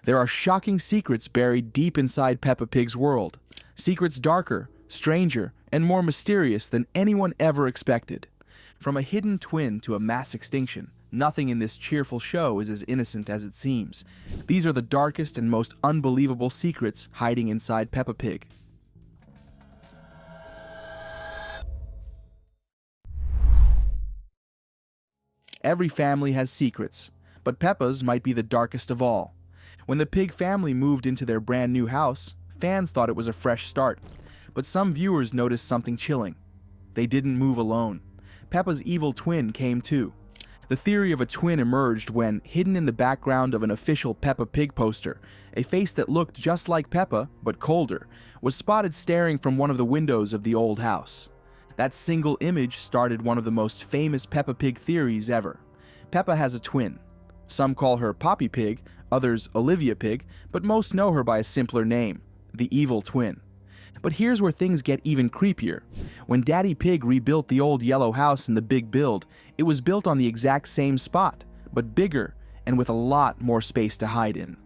There are shocking secrets buried deep inside Peppa Pig's world. Secrets darker, stranger, and more mysterious than anyone ever expected. From a hidden twin to a mass extinction, nothing in this cheerful show is as innocent as it seems. These are the darkest and most unbelievable secrets hiding inside Peppa Pig. Every family has secrets, but Peppa's might be the darkest of all. When the Pig family moved into their brand new house, fans thought it was a fresh start. But some viewers noticed something chilling. They didn't move alone. Peppa's evil twin came too. The theory of a twin emerged when, hidden in the background of an official Peppa Pig poster, a face that looked just like Peppa, but colder, was spotted staring from one of the windows of the old house. That single image started one of the most famous Peppa Pig theories ever. Peppa has a twin. Some call her Poppy Pig, others Olivia Pig, but most know her by a simpler name, the Evil Twin. But here's where things get even creepier. When Daddy Pig rebuilt the old yellow house in the big build, it was built on the exact same spot, but bigger and with a lot more space to hide in.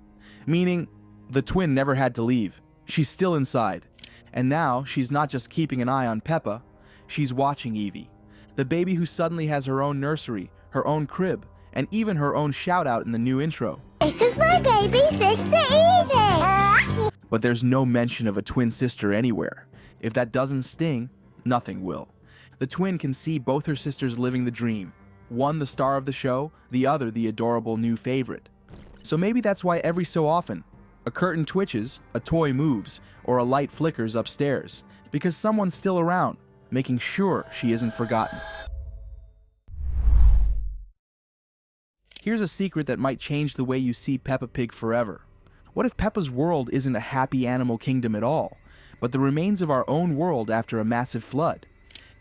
Meaning, the twin never had to leave. She's still inside. And now, she's not just keeping an eye on Peppa, she's watching Evie, the baby who suddenly has her own nursery, her own crib, and even her own shout-out in the new intro. This is my baby sister Evie! But there's no mention of a twin sister anywhere. If that doesn't sting, nothing will. The twin can see both her sisters living the dream. One the star of the show, the other the adorable new favorite. So maybe that's why every so often, a curtain twitches, a toy moves, or a light flickers upstairs. Because someone's still around, making sure she isn't forgotten. Here's a secret that might change the way you see Peppa Pig forever. What if Peppa's world isn't a happy animal kingdom at all, but the remains of our own world after a massive flood?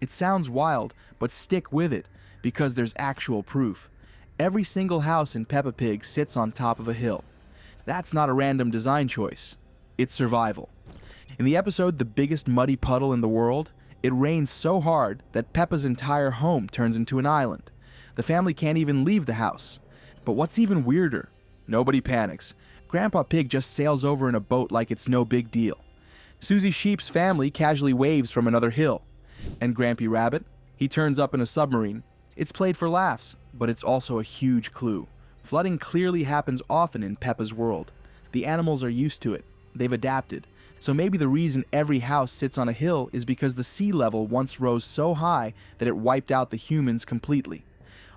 It sounds wild, but stick with it, because there's actual proof. Every single house in Peppa Pig sits on top of a hill. That's not a random design choice. It's survival. In the episode The Biggest Muddy Puddle in the World, it rains so hard that Peppa's entire home turns into an island. The family can't even leave the house. But what's even weirder? Nobody panics. Grandpa Pig just sails over in a boat like it's no big deal. Suzy Sheep's family casually waves from another hill. And Grampy Rabbit? He turns up in a submarine. It's played for laughs, but it's also a huge clue. Flooding clearly happens often in Peppa's world. The animals are used to it. They've adapted. So maybe the reason every house sits on a hill is because the sea level once rose so high that it wiped out the humans completely.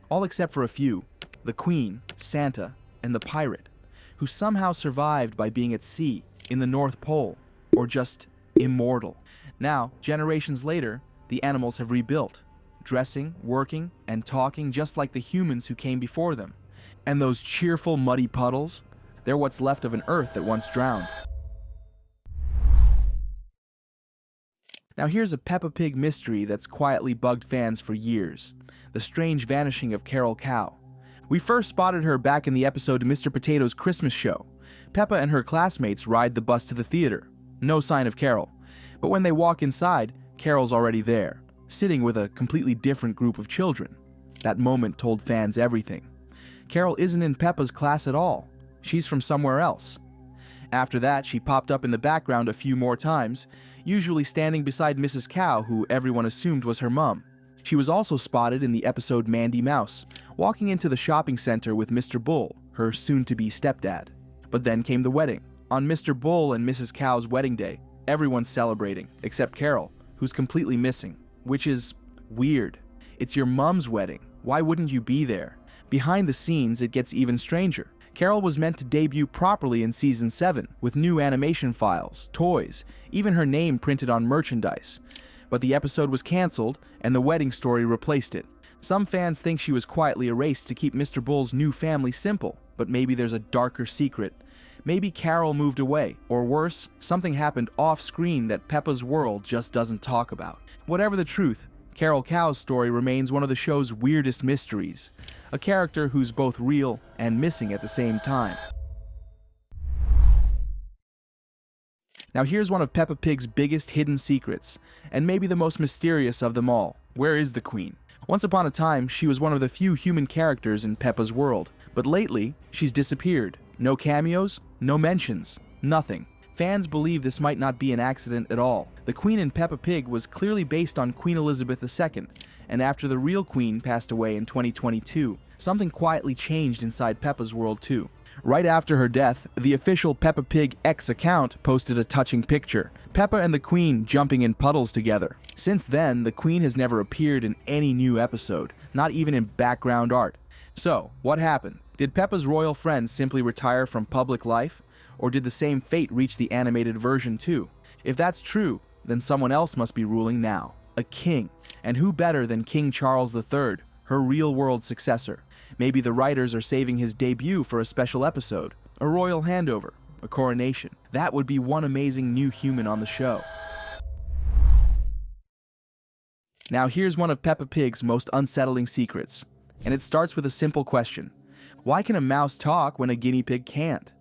All except for a few. The Queen, Santa, and the Pirate, who somehow survived by being at sea, in the North Pole, or just immortal. Now, generations later, the animals have rebuilt, dressing, working, and talking just like the humans who came before them. And those cheerful muddy puddles, they're what's left of an Earth that once drowned. Now here's a Peppa Pig mystery that's quietly bugged fans for years. The strange vanishing of Carol Cow. We first spotted her back in the episode Mr. Potato's Christmas Show. Peppa and her classmates ride the bus to the theater. No sign of Carol. But when they walk inside, Carol's already there, sitting with a completely different group of children. That moment told fans everything. Carol isn't in Peppa's class at all. She's from somewhere else. After that, she popped up in the background a few more times, usually standing beside Mrs. Cow, who everyone assumed was her mum. She was also spotted in the episode Mandy Mouse, walking into the shopping center with Mr. Bull, her soon-to-be stepdad. But then came the wedding. On Mr. Bull and Mrs. Cow's wedding day, everyone's celebrating, except Carol, who's completely missing, which is weird. It's your mum's wedding. Why wouldn't you be there? Behind the scenes, it gets even stranger. Carol was meant to debut properly in Season 7, with new animation files, toys, even her name printed on merchandise. But the episode was cancelled, and the wedding story replaced it. Some fans think she was quietly erased to keep Mr. Bull's new family simple, but maybe there's a darker secret. Maybe Carol moved away, or worse, something happened off-screen that Peppa's world just doesn't talk about. Whatever the truth, Carol Cow's story remains one of the show's weirdest mysteries. A character who's both real and missing at the same time. Now here's one of Peppa Pig's biggest hidden secrets, and maybe the most mysterious of them all. Where is the Queen? Once upon a time, she was one of the few human characters in Peppa's world, but lately, she's disappeared. No cameos, No mentions. Nothing. Fans believe this might not be an accident at all. The Queen in Peppa Pig was clearly based on Queen Elizabeth II, and after the real Queen passed away in 2022, something quietly changed inside Peppa's world too. Right after her death, the official Peppa Pig X account posted a touching picture. Peppa and the Queen jumping in puddles together. Since then, the Queen has never appeared in any new episode, not even in background art. So, what happened? Did Peppa's royal friends simply retire from public life? Or did the same fate reach the animated version too? If that's true, then someone else must be ruling now. A king. And who better than King Charles III, her real-world successor? Maybe the writers are saving his debut for a special episode, a royal handover, a coronation. That would be one amazing new human on the show. Now here's one of Peppa Pig's most unsettling secrets, and it starts with a simple question. Why can a mouse talk when a guinea pig can't?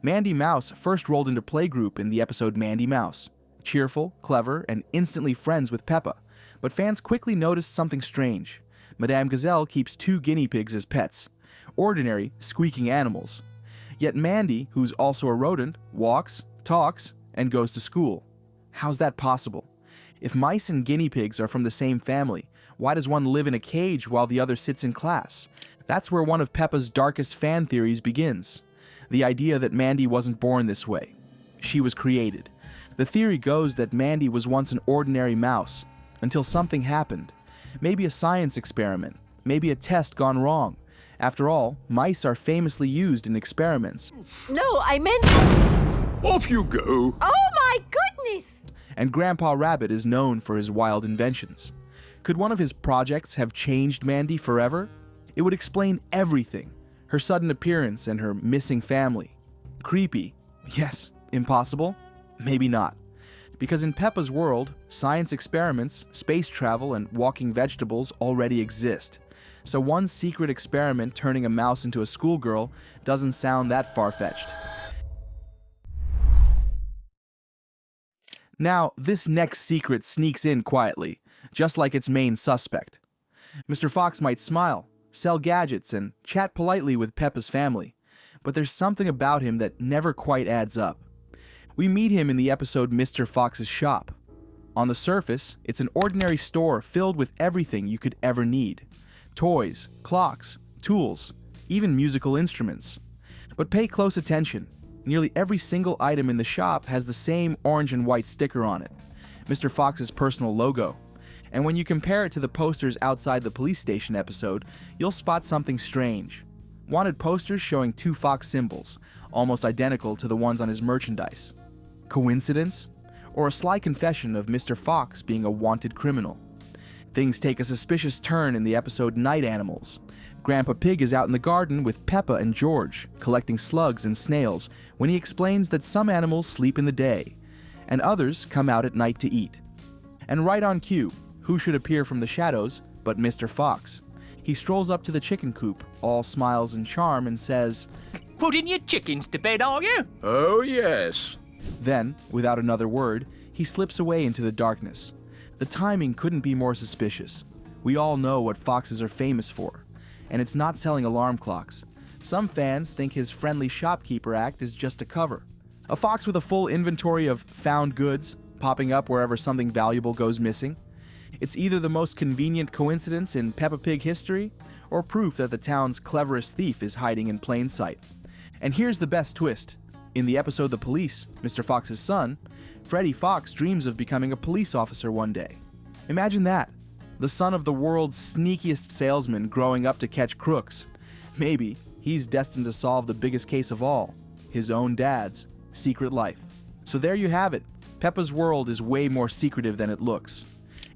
Mandy Mouse first rolled into playgroup in the episode Mandy Mouse. Cheerful, clever, and instantly friends with Peppa. But fans quickly noticed something strange. Madame Gazelle keeps 2 guinea pigs as pets. Ordinary, squeaking animals. Yet Mandy, who's also a rodent, walks, talks, and goes to school. How's that possible? If mice and guinea pigs are from the same family, why does one live in a cage while the other sits in class? That's where one of Peppa's darkest fan theories begins. The idea that Mandy wasn't born this way. She was created. The theory goes that Mandy was once an ordinary mouse, until something happened. Maybe a science experiment, maybe a test gone wrong. After all, mice are famously used in experiments. No, I meant... Off you go! Oh my goodness! And Grandpa Rabbit is known for his wild inventions. Could one of his projects have changed Mandy forever? It would explain everything. Her sudden appearance and her missing family. Creepy. Yes. Impossible? Maybe not. Because in Peppa's world, science experiments, space travel, and walking vegetables already exist. So one secret experiment turning a mouse into a schoolgirl doesn't sound that far-fetched. Now, this next secret sneaks in quietly, just like its main suspect. Mr. Fox might smile, sell gadgets, and chat politely with Peppa's family, but there's something about him that never quite adds up. We meet him in the episode Mr. Fox's Shop. On the surface, it's an ordinary store filled with everything you could ever need. Toys, clocks, tools, even musical instruments. But pay close attention. Nearly every single item in the shop has the same orange and white sticker on it, Mr. Fox's personal logo. And when you compare it to the posters outside the police station episode, you'll spot something strange. Wanted posters showing 2 fox symbols, almost identical to the ones on his merchandise. Coincidence? Or a sly confession of Mr. Fox being a wanted criminal? Things take a suspicious turn in the episode Night Animals. Grandpa Pig is out in the garden with Peppa and George, collecting slugs and snails, when he explains that some animals sleep in the day, and others come out at night to eat. And right on cue, who should appear from the shadows but Mr. Fox? He strolls up to the chicken coop, all smiles and charm, and says, "Putting your chickens to bed, are you?" Oh, yes. Then, without another word, he slips away into the darkness. The timing couldn't be more suspicious. We all know what foxes are famous for, and it's not selling alarm clocks. Some fans think his friendly shopkeeper act is just a cover. A fox with a full inventory of found goods, popping up wherever something valuable goes missing. It's either the most convenient coincidence in Peppa Pig history, or proof that the town's cleverest thief is hiding in plain sight. And here's the best twist. In the episode The Police, Mr. Fox's son, Freddy Fox dreams of becoming a police officer one day. Imagine that. The son of the world's sneakiest salesman growing up to catch crooks. Maybe he's destined to solve the biggest case of all, his own dad's secret life. So there you have it. Peppa's world is way more secretive than it looks.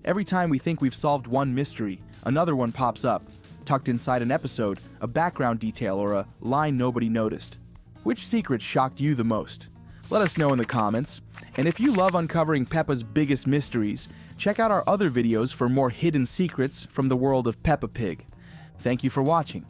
Every time we think we've solved one mystery, another one pops up, tucked inside an episode, a background detail, or a line nobody noticed. Which secret shocked you the most? Let us know in the comments. And if you love uncovering Peppa's biggest mysteries, check out our other videos for more hidden secrets from the world of Peppa Pig. Thank you for watching.